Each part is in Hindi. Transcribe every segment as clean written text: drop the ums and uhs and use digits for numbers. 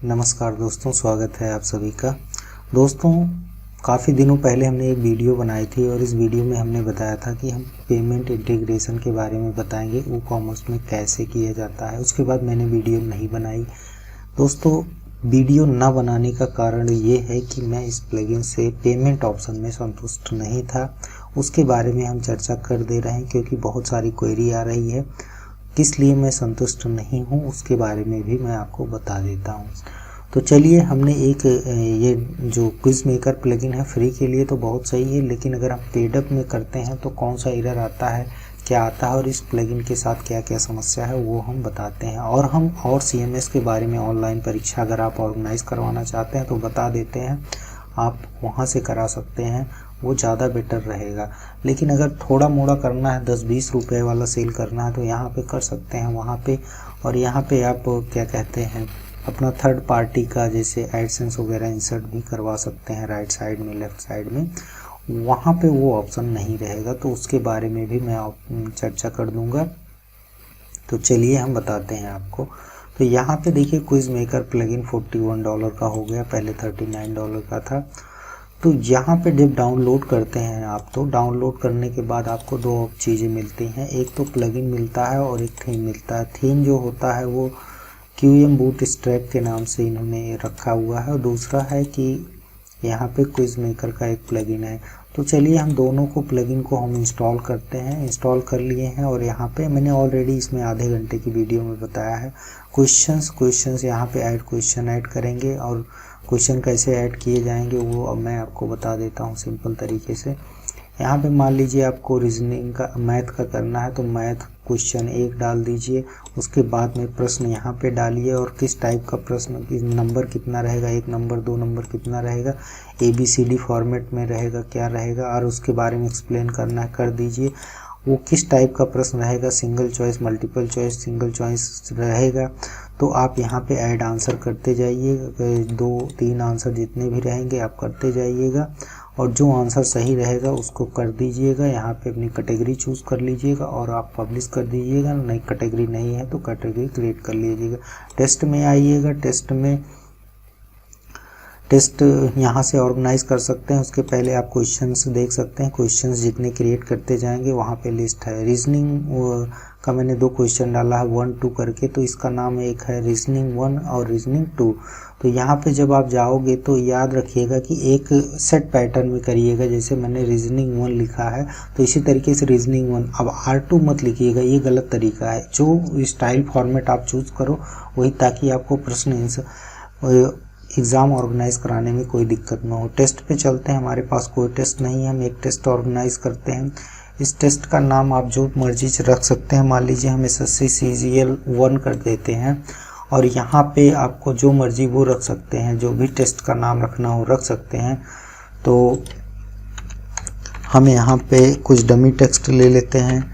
नमस्कार दोस्तों, स्वागत है आप सभी का। दोस्तों, काफ़ी दिनों पहले हमने एक वीडियो बनाई थी और इस वीडियो में हमने बताया था कि हम पेमेंट इंटीग्रेशन के बारे में बताएंगे, ई कॉमर्स में कैसे किया जाता है। उसके बाद मैंने वीडियो नहीं बनाई। दोस्तों, वीडियो ना बनाने का कारण ये है कि मैं इस प्लगइन से पेमेंट ऑप्शन में संतुष्ट नहीं था। उसके बारे में हम चर्चा कर दे रहे हैं क्योंकि बहुत सारी क्वेरी आ रही है। किस लिए मैं संतुष्ट नहीं हूँ उसके बारे में भी मैं आपको बता देता हूँ। तो चलिए, हमने एक ये जो क्विज मेकर प्लगइन है फ्री के लिए तो बहुत सही है, लेकिन अगर हम पेडअप में करते हैं तो कौन सा एरर आता है, क्या आता है और इस प्लगइन के साथ क्या क्या समस्या है वो हम बताते हैं। और हम और CMS के बारे में, ऑनलाइन परीक्षा अगर आप ऑर्गेनाइज़ करवाना चाहते हैं तो बता देते हैं, आप वहाँ से करा सकते हैं, वो ज़्यादा बेटर रहेगा। लेकिन अगर थोड़ा मोड़ा करना है, 10-20 रुपए वाला सेल करना है तो यहाँ पे कर सकते हैं वहाँ पे। और यहाँ पे आप क्या कहते हैं, अपना थर्ड पार्टी का जैसे एडसेंस वगैरह इंसर्ट भी करवा सकते हैं राइट साइड में, लेफ़्ट साइड में। वहाँ पे वो ऑप्शन नहीं रहेगा, तो उसके बारे में भी मैं चर्चा कर दूँगा। तो चलिए हम बताते हैं आपको। तो यहाँ पे देखिए, क्विज मेकर प्लगइन $41 का हो गया, पहले $39 का था। तो यहाँ पे जब डाउनलोड करते हैं आप, तो डाउनलोड करने के बाद आपको दो चीज़ें मिलती हैं। एक तो प्लगइन मिलता है और एक थीम मिलता है। थीम जो होता है वो QM बूटस्ट्रैप के नाम से इन्होंने रखा हुआ है, और दूसरा है कि यहाँ पे क्विज मेकर का एक प्लगइन है। तो चलिए, हम दोनों को प्लगइन को हम इंस्टॉल करते हैं। इंस्टॉल कर लिए हैं और यहाँ पे मैंने ऑलरेडी इसमें आधे घंटे की वीडियो में बताया है। क्वेश्चंस यहाँ पे ऐड क्वेश्चन ऐड करेंगे, और क्वेश्चन कैसे ऐड किए जाएंगे वो अब मैं आपको बता देता हूँ सिंपल तरीके से। यहाँ पे मान लीजिए आपको रीजनिंग का, मैथ का करना है, तो मैथ क्वेश्चन 1 डाल दीजिए। उसके बाद में प्रश्न यहाँ पे डालिए, और किस टाइप का प्रश्न, किस नंबर कितना रहेगा, 1 नंबर 2 नंबर कितना रहेगा, ABCD फॉर्मेट में रहेगा, क्या रहेगा, और उसके बारे में एक्सप्लेन करना है, कर दीजिए। वो किस टाइप का प्रश्न रहेगा, single choice, multiple choice, single choice रहेगा। तो आप यहाँ पे ऐड आंसर करते जाइए, 2-3 आंसर जितने भी रहेंगे आप करते जाइएगा, और जो आंसर सही रहेगा उसको कर दीजिएगा। यहाँ पे अपनी कैटेगरी चूज़ कर लीजिएगा और आप पब्लिश कर दीजिएगा। नई कैटेगरी नहीं है तो कैटेगरी क्रिएट कर लीजिएगा। टेस्ट में आइएगा। टेस्ट यहाँ से ऑर्गेनाइज कर सकते हैं। उसके पहले आप क्वेश्चंस देख सकते हैं। क्वेश्चंस जितने क्रिएट करते जाएंगे वहाँ पे लिस्ट है। रीजनिंग का मैंने 2 क्वेश्चन डाला है 1-2 करके, तो इसका नाम एक है रीजनिंग 1 और रीजनिंग 2। तो यहाँ पे जब आप जाओगे तो याद रखिएगा कि एक सेट पैटर्न में करिएगा। जैसे मैंने रीजनिंग 1 लिखा है तो इसी तरीके से रीजनिंग 1। अब R2 मत लिखिएगा, ये गलत तरीका है। जो स्टाइल फॉर्मेट आप चूज़ करो वही, ताकि आपको प्रश्न एग्ज़ाम ऑर्गेनाइज कराने में कोई दिक्कत ना हो। टेस्ट पे चलते हैं। हमारे पास कोई टेस्ट नहीं है, हम एक टेस्ट ऑर्गेनाइज करते हैं। इस टेस्ट का नाम आप जो मर्जी से रख सकते हैं। मान लीजिए हम SSC CGL 1 कर देते हैं, और यहाँ पे आपको जो मर्जी वो रख सकते हैं, जो भी टेस्ट का नाम रखना हो रख सकते हैं। तो हम यहाँ पे कुछ डमी टेक्स्ट ले लेते हैं,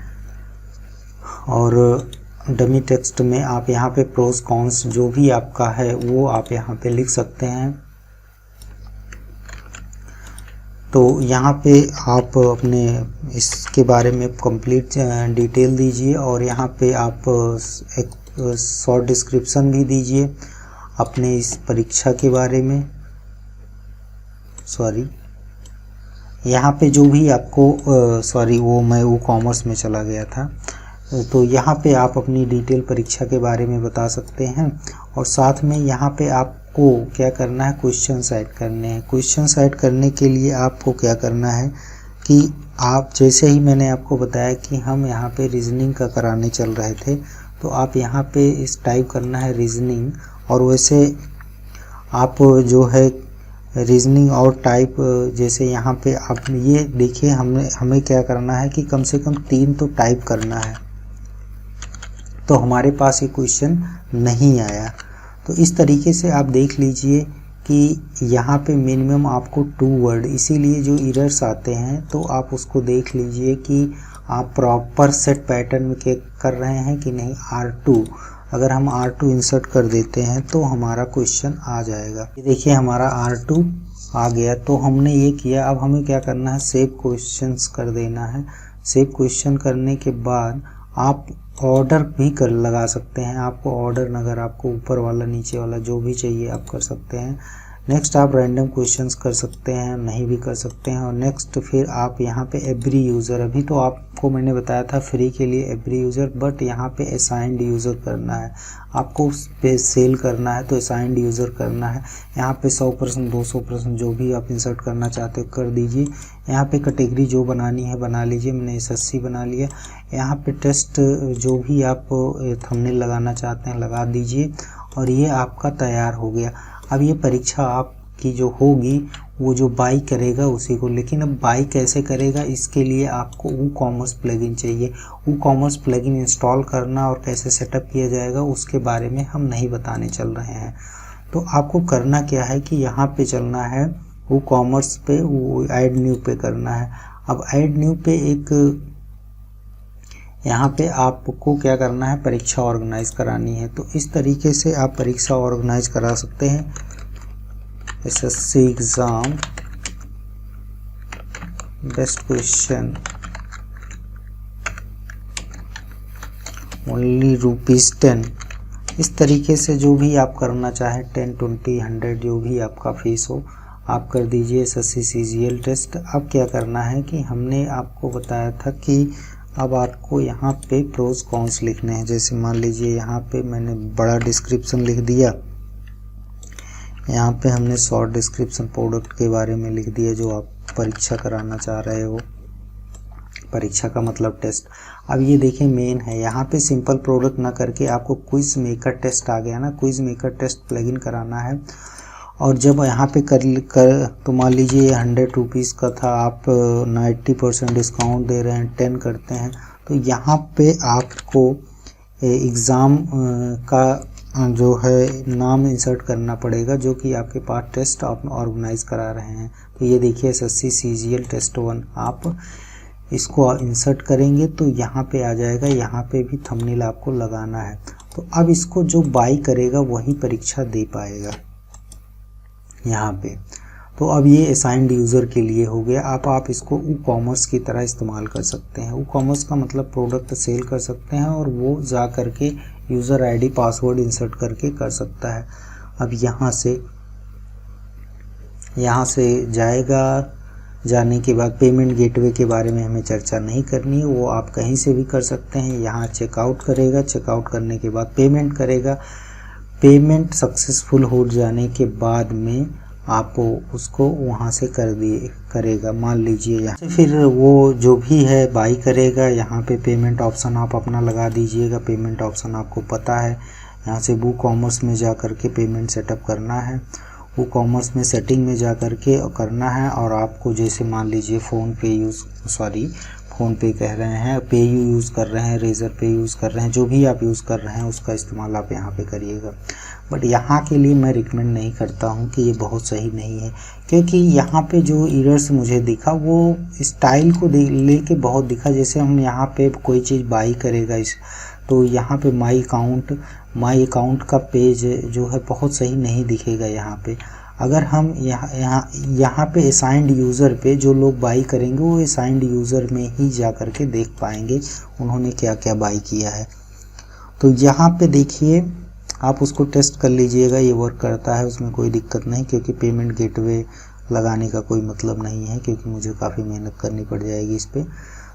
और डमी टेक्स्ट में आप यहाँ पे प्रोस कॉन्स जो भी आपका है वो आप यहाँ पे लिख सकते हैं। तो यहाँ पे आप अपने इसके बारे में कंप्लीट डिटेल दीजिए, और यहाँ पे आप एक शॉर्ट डिस्क्रिप्शन भी दीजिए अपने इस परीक्षा के बारे में। यहाँ पे जो भी आपको वो कॉमर्स में चला गया था। तो यहाँ पे आप अपनी डिटेल परीक्षा के बारे में बता सकते हैं, और साथ में यहाँ पे आपको क्या करना है, क्वेश्चंस ऐड करने हैं। क्वेश्चंस ऐड करने के लिए आपको क्या करना है कि आप, जैसे ही मैंने आपको बताया कि हम यहाँ पे रीजनिंग का कराने चल रहे थे, तो आप यहाँ पे इस टाइप करना है रीजनिंग, और वैसे आप जो है रीजनिंग और टाइप, जैसे यहाँ पे आप ये देखिए, हमें क्या करना है कि कम से कम 3 तो टाइप करना है। तो हमारे पास ये क्वेश्चन नहीं आया। तो इस तरीके से आप देख लीजिए कि यहाँ पे मिनिमम आपको 2 वर्ड, इसीलिए जो एरर्स आते हैं तो आप उसको देख लीजिए कि आप प्रॉपर सेट पैटर्न में कर रहे हैं कि नहीं। R2, अगर हम R2 इंसर्ट कर देते हैं तो हमारा क्वेश्चन आ जाएगा। ये देखिए, हमारा R2 आ गया। तो हमने ये किया। अब हमें क्या करना है, सेव क्वेश्चंस कर देना है। सेव क्वेश्चन करने के बाद आप ऑर्डर भी कर लगा सकते हैं। आपको ऑर्डर अगर आपको ऊपर वाला नीचे वाला जो भी चाहिए आप कर सकते हैं। नेक्स्ट आप रैंडम क्वेश्चंस कर सकते हैं, नहीं भी कर सकते हैं। और नेक्स्ट फिर आप यहाँ पे एवरी यूज़र, अभी तो आपको मैंने बताया था फ्री के लिए एवरी यूज़र, बट यहाँ पे असाइंड यूज़र करना है। आपको उस पे सेल करना है तो असाइंड यूज़र करना है। यहाँ पे 100% 200% जो भी आप इंसर्ट करना चाहते हो कर दीजिए। यहाँ पे कैटेगरी जो बनानी है बना लीजिए, मैंने एसएससी बना लिया। यहाँ पे टेस्ट जो भी आप थंबनेल लगाना चाहते हैं लगा दीजिए और ये आपका तैयार हो गया। अब ये परीक्षा आपकी जो होगी वो जो बाई करेगा उसी को, लेकिन अब बाई कैसे करेगा इसके लिए आपको WooCommerce प्लगइन चाहिए। WooCommerce प्लगइन इंस्टॉल करना और कैसे सेटअप किया जाएगा उसके बारे में हम नहीं बताने चल रहे हैं। तो आपको करना क्या है कि यहाँ पे चलना है WooCommerce पे, वो ऐड न्यू पे करना है। अब ऐड न्यू पे एक यहाँ पे आपको क्या करना है, परीक्षा ऑर्गेनाइज करानी है। तो इस तरीके से आप परीक्षा ऑर्गेनाइज करा सकते हैं। SSC exam best question only ₹10। इस तरीके से जो भी आप करना चाहें 10, 20, 100 जो भी आपका फीस हो आप कर दीजिए। SSC CGL test. अब क्या करना है कि हमने आपको बताया था कि अब आपको यहाँ पे प्रोज कॉन्स लिखने हैं। जैसे मान लीजिए यहाँ पे मैंने बड़ा डिस्क्रिप्शन लिख दिया, यहाँ पे हमने शॉर्ट डिस्क्रिप्शन प्रोडक्ट के बारे में लिख दिया जो आप परीक्षा कराना चाह रहे हो। परीक्षा का मतलब टेस्ट। अब ये देखिए मेन है, यहाँ पे सिंपल प्रोडक्ट ना करके आपको क्विज मेकर टेस्ट आ गया ना, क्विज मेकर टेस्ट प्लगइन कराना है। और जब यहाँ पे कर तो मान लीजिए ₹100 का था, आप 90% डिस्काउंट दे रहे हैं, 10 करते हैं, तो यहाँ पे आपको एग्ज़ाम का जो है नाम इंसर्ट करना पड़ेगा जो कि आपके पास टेस्ट आप ऑर्गेनाइज करा रहे हैं। तो ये देखिए एसएससी सीजीएल टेस्ट 1 आप इसको इंसर्ट करेंगे तो यहाँ पे आ जाएगा। यहाँ पे भी थंबनेल आपको लगाना है। तो अब इसको जो बाई करेगा वही परीक्षा दे पाएगा यहाँ पे। तो अब ये असाइंड यूज़र के लिए हो गया। आप इसको WooCommerce की तरह इस्तेमाल कर सकते हैं। WooCommerce का मतलब प्रोडक्ट सेल कर सकते हैं और वो जा करके यूज़र आईडी पासवर्ड इंसर्ट करके कर सकता है। अब यहाँ से जाएगा, जाने के बाद पेमेंट गेटवे के बारे में हमें चर्चा नहीं करनी है, वो आप कहीं से भी कर सकते हैं। यहाँ चेकआउट करेगा, चेकआउट करने के बाद पेमेंट करेगा। पेमेंट सक्सेसफुल हो जाने के बाद में आप उसको वहाँ से करेगा। मान लीजिए यहाँ से फिर वो जो भी है बाई करेगा। यहाँ पे पेमेंट ऑप्शन आप अपना लगा दीजिएगा। पेमेंट ऑप्शन आपको पता है, यहाँ से WooCommerce में जा कर के पेमेंट सेटअप करना है। WooCommerce में सेटिंग में जा कर के करना है। और आपको जैसे मान लीजिए फ़ोन पे कह रहे हैं, पेयू यूज़ कर रहे हैं, रेज़र पे यूज़ कर रहे हैं, जो भी आप यूज़ कर रहे हैं उसका इस्तेमाल आप यहाँ पे करिएगा। बट यहाँ के लिए मैं रिकमेंड नहीं करता हूँ कि ये बहुत सही नहीं है, क्योंकि यहाँ पे जो एरर्स मुझे दिखा वो स्टाइल को लेके बहुत दिखा। जैसे हम यहाँ पे कोई चीज़ बाई करेगा तो यहाँ पे माई अकाउंट का पेज जो है बहुत सही नहीं दिखेगा यहाँ पे। अगर हम यहाँ पे असाइंड यूज़र पे जो लोग बाई करेंगे वो असाइंड यूज़र में ही जा कर के देख पाएंगे उन्होंने क्या क्या बाई किया है। तो यहाँ पे देखिए आप उसको टेस्ट कर लीजिएगा, ये वर्क करता है, उसमें कोई दिक्कत नहीं। क्योंकि पेमेंट गेटवे लगाने का कोई मतलब नहीं है, क्योंकि मुझे काफ़ी मेहनत करनी पड़ जाएगी इस पर।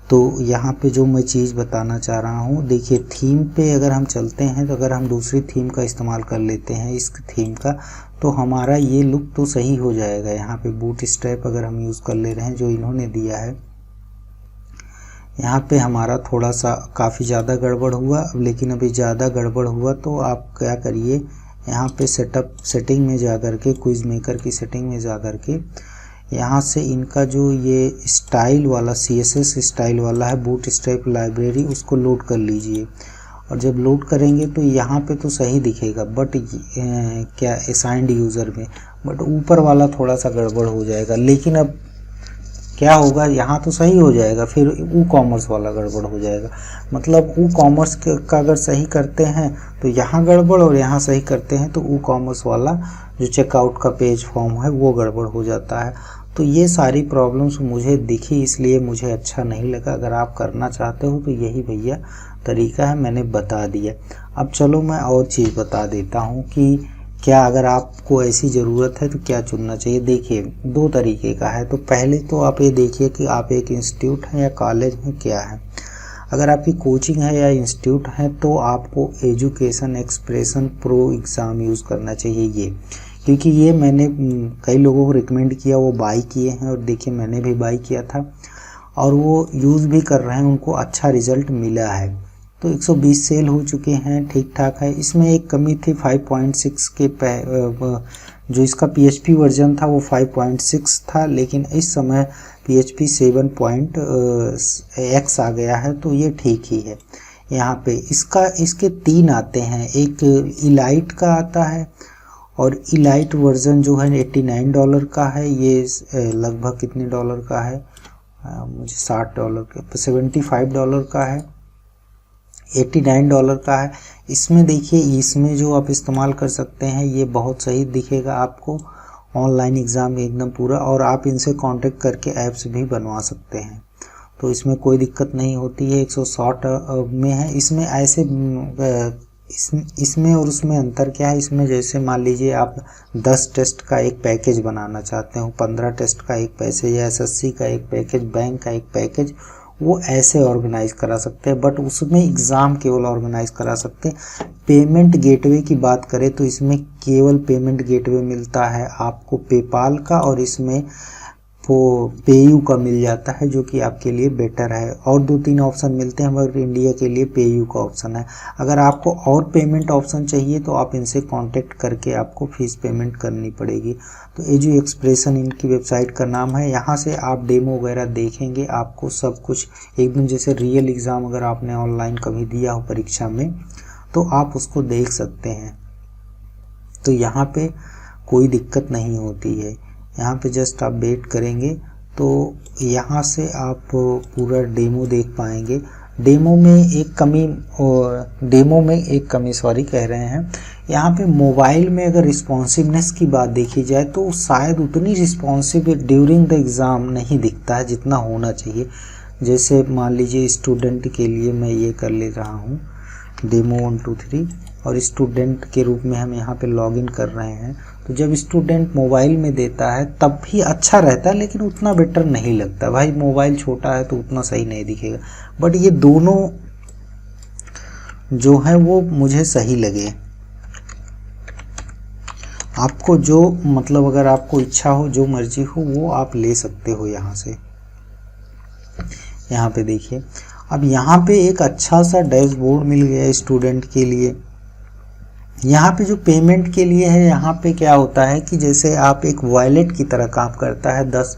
तो यहाँ पे जो मैं चीज़ बताना चाह रहा हूँ, देखिए थीम पे अगर हम चलते हैं तो अगर हम दूसरी थीम का इस्तेमाल कर लेते हैं इस थीम का, तो हमारा ये लुक तो सही हो जाएगा। यहाँ पे बूट स्ट्रैप अगर हम यूज़ कर ले रहे हैं जो इन्होंने दिया है, यहाँ पे हमारा थोड़ा सा काफ़ी ज़्यादा गड़बड़ हुआ। लेकिन अभी ज़्यादा गड़बड़ हुआ तो आप क्या करिए, यहाँ पे सेटिंग में जा कर के, क्विज मेकर की सेटिंग में जा कर के यहाँ से इनका जो ये स्टाइल वाला CSS स्टाइल वाला है बूट स्ट्रैप लाइब्रेरी, उसको लोड कर लीजिए। और जब लोड करेंगे तो यहाँ पे तो सही दिखेगा, बट क्या असाइंड यूज़र में, बट ऊपर वाला थोड़ा सा गड़बड़ हो जाएगा। लेकिन अब क्या होगा, यहाँ तो सही हो जाएगा, फिर WooCommerce वाला गड़बड़ हो जाएगा। मतलब WooCommerce का अगर सही करते हैं तो यहाँ गड़बड़, और यहाँ सही करते हैं तो WooCommerce वाला जो चेकआउट का पेज फॉर्म है वो गड़बड़ हो जाता है। तो ये सारी प्रॉब्लम्स मुझे दिखी, इसलिए मुझे अच्छा नहीं लगा। अगर आप करना चाहते हो तो यही भैया तरीका है मैंने बता दिया। अब चलो मैं और चीज़ बता देता हूँ कि क्या अगर आपको ऐसी ज़रूरत है तो क्या चुनना चाहिए। देखिए 2 तरीके का है। तो पहले तो आप ये देखिए कि आप एक इंस्टीट्यूट हैं या कॉलेज में क्या है। अगर आपकी कोचिंग है या इंस्टीट्यूट है तो आपको education expression pro exam use करना चाहिए ये, क्योंकि ये मैंने कई लोगों को रिकमेंड किया, वो बाई किए हैं और देखिए मैंने भी बाई किया था और वो यूज़ भी कर रहे हैं, उनको अच्छा रिज़ल्ट मिला है। तो 120 सेल हो चुके हैं, ठीक ठाक है। इसमें एक कमी थी 5.6 के जो इसका PHP वर्जन था वो 5.6 था, लेकिन इस समय PHP 7.x आ गया है, तो ये ठीक ही है। यहाँ पे इसके 3 आते हैं, एक इलाइट का आता है और इलाइट वर्जन जो है $89 का है। ये लगभग कितने डॉलर का है, मुझे $60 का, $75 का है, $89 का है। इसमें देखिए इसमें जो आप इस्तेमाल कर सकते हैं ये बहुत सही दिखेगा आपको, ऑनलाइन एग्ज़ाम एकदम पूरा, और आप इनसे कांटेक्ट करके ऐप्स भी बनवा सकते हैं, तो इसमें कोई दिक्कत नहीं होती है। 160 में है। इसमें ऐसे इसमें और उसमें अंतर क्या है, इसमें जैसे मान लीजिए आप 10 टेस्ट का एक पैकेज बनाना चाहते हो, 15 टेस्ट का एक पैकेज या SSC का एक पैकेज, बैंक का एक पैकेज, वो ऐसे ऑर्गेनाइज करा सकते हैं, बट उसमें एग्ज़ाम केवल ऑर्गेनाइज करा सकते हैं। पेमेंट गेटवे की बात करें तो इसमें केवल पेमेंट गेटवे मिलता है आपको पेपाल का, और इसमें वो पेयू का मिल जाता है जो कि आपके लिए बेटर है, और 2-3 ऑप्शन मिलते हैं, मगर इंडिया के लिए पेयू का ऑप्शन है। अगर आपको और पेमेंट ऑप्शन चाहिए तो आप इनसे कांटेक्ट करके आपको फीस पेमेंट करनी पड़ेगी। तो एजू एक्सप्रेशन इनकी वेबसाइट का नाम है। यहाँ से आप डेमो वगैरह देखेंगे, आपको सब कुछ एकदम जैसे रियल एग्ज़ाम अगर आपने ऑनलाइन कभी दिया हो परीक्षा में तो आप उसको देख सकते हैं। तो यहाँ पे कोई दिक्कत नहीं होती है। यहाँ पे जस्ट आप वेट करेंगे तो यहाँ से आप पूरा डेमो देख पाएंगे। डेमो में एक कमी सॉरी कह रहे हैं, यहाँ पे मोबाइल में अगर रिस्पॉन्सिवनेस की बात देखी जाए तो शायद उतनी रिस्पॉन्सिव ड्यूरिंग द एग्ज़ाम नहीं दिखता है जितना होना चाहिए। जैसे मान लीजिए स्टूडेंट के लिए मैं ये कर ले रहा हूँ डेमो 1 2 3, और स्टूडेंट के रूप में हम यहाँ पे लॉगिन कर रहे हैं। तो जब स्टूडेंट मोबाइल में देता है तब भी अच्छा रहता है, लेकिन उतना बेटर नहीं लगता। भाई मोबाइल छोटा है तो उतना सही नहीं दिखेगा, बट ये दोनों जो है वो मुझे सही लगे। आपको जो मतलब अगर आपको इच्छा हो, जो मर्जी हो, वो आप ले सकते हो यहाँ से। यहाँ पे देखिए अब यहाँ पे एक अच्छा सा डैशबोर्ड मिल गया स्टूडेंट के लिए। यहाँ पे जो पेमेंट के लिए है, यहाँ पे क्या होता है कि जैसे आप एक वॉलेट की तरह काम करता है। 10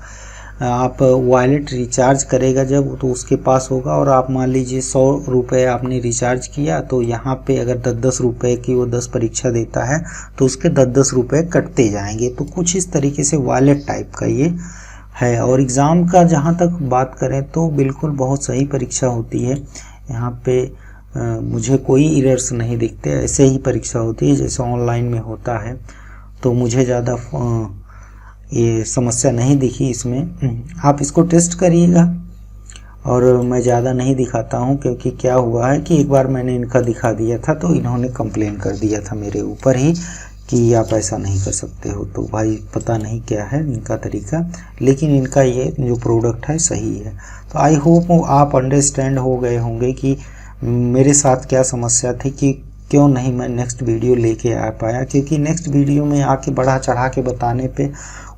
आप वॉलेट रिचार्ज करेगा जब तो उसके पास होगा, और आप मान लीजिए 100 रुपये आपने रिचार्ज किया तो यहाँ पे अगर 10-10 रुपये की वो 10 परीक्षा देता है तो उसके 10-10 रुपये कटते जाएंगे। तो कुछ इस तरीके से वॉलेट टाइप का ये है। और एग्ज़ाम का जहाँ तक बात करें तो बिल्कुल बहुत सही परीक्षा होती है। यहाँ पे मुझे कोई एरर्स नहीं दिखते, ऐसे ही परीक्षा होती है जैसे ऑनलाइन में होता है। तो मुझे ज़्यादा ये समस्या नहीं दिखी इसमें। आप इसको टेस्ट करिएगा, और मैं ज़्यादा नहीं दिखाता हूँ क्योंकि क्या हुआ है कि एक बार मैंने इनका दिखा दिया था तो इन्होंने कंप्लेन कर दिया था मेरे ऊपर ही कि आप ऐसा नहीं कर सकते हो। तो भाई पता नहीं क्या है इनका तरीका, लेकिन इनका ये जो प्रोडक्ट है सही है। तो आई होप आप अंडरस्टैंड हो गए होंगे कि मेरे साथ क्या समस्या थी, कि क्यों नहीं मैं नेक्स्ट वीडियो लेके आ पाया, क्योंकि नेक्स्ट वीडियो में आके बढ़ा चढ़ा के बताने पे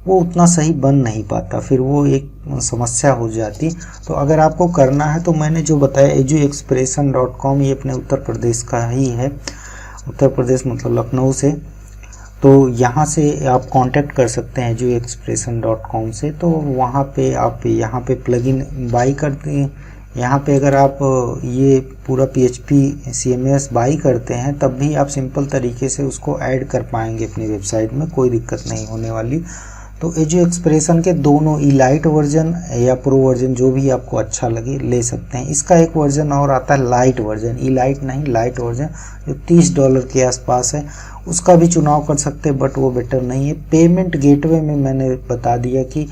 वो उतना सही बन नहीं पाता, फिर वो एक समस्या हो जाती। तो अगर आपको करना है तो मैंने जो बताया eduexpression.com, ये अपने उत्तर प्रदेश का ही है, उत्तर प्रदेश मतलब लखनऊ से। तो यहाँ से आप कांटेक्ट कर सकते हैं eduexpression.com से। तो वहाँ पे आप यहाँ पे प्लगइन बाई करते हैं। यहाँ पे अगर आप ये पूरा PHP CMS बाई करते हैं तब भी आप सिंपल तरीके से उसको ऐड कर पाएंगे अपनी वेबसाइट में, कोई दिक्कत नहीं होने वाली। तो एजू एक्सप्रेशन के दोनों इलाइट वर्जन या प्रो वर्जन जो भी आपको अच्छा लगे ले सकते हैं। इसका एक वर्जन और आता है लाइट वर्जन, इलाइट नहीं लाइट वर्जन, जो $30 के आसपास है, उसका भी चुनाव कर सकते हैं, बट वो बेटर नहीं है। पेमेंट गेटवे में मैंने बता दिया कि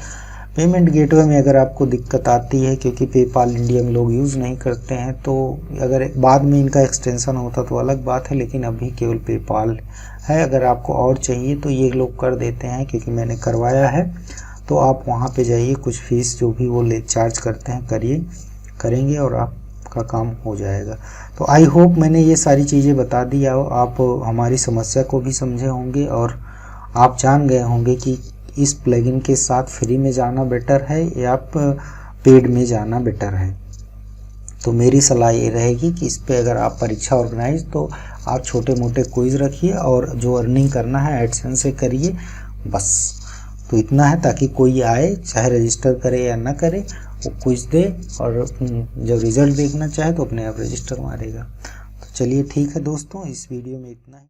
पेमेंट गेटवे में अगर आपको दिक्कत आती है, क्योंकि पेपाल इंडिया में लोग यूज़ नहीं करते हैं, तो अगर बाद में इनका एक्सटेंशन होता तो अलग बात है, लेकिन अभी केवल पेपाल है। अगर आपको और चाहिए तो ये लोग कर देते हैं, क्योंकि मैंने करवाया है। तो आप वहाँ पे जाइए, कुछ फीस जो भी वो चार्ज करते हैं करेंगे और आपका काम हो जाएगा। तो आई होप मैंने ये सारी चीज़ें बता दी, आप हमारी समस्या को भी समझे होंगे और आप जान गए होंगे कि इस प्लगइन के साथ फ्री में जाना बेटर है या पेड में जाना बेटर है। तो मेरी सलाह ये रहेगी कि इस पे अगर आप परीक्षा ऑर्गेनाइज, तो आप छोटे मोटे क्विज रखिए और जो अर्निंग करना है एडसेंस से करिए, बस। तो इतना है, ताकि कोई आए चाहे रजिस्टर करे या ना करे, वो क्विज दे और जब रिज़ल्ट देखना चाहे तो अपने आप रजिस्टर मारेगा। तो चलिए ठीक है दोस्तों, इस वीडियो में इतना ही।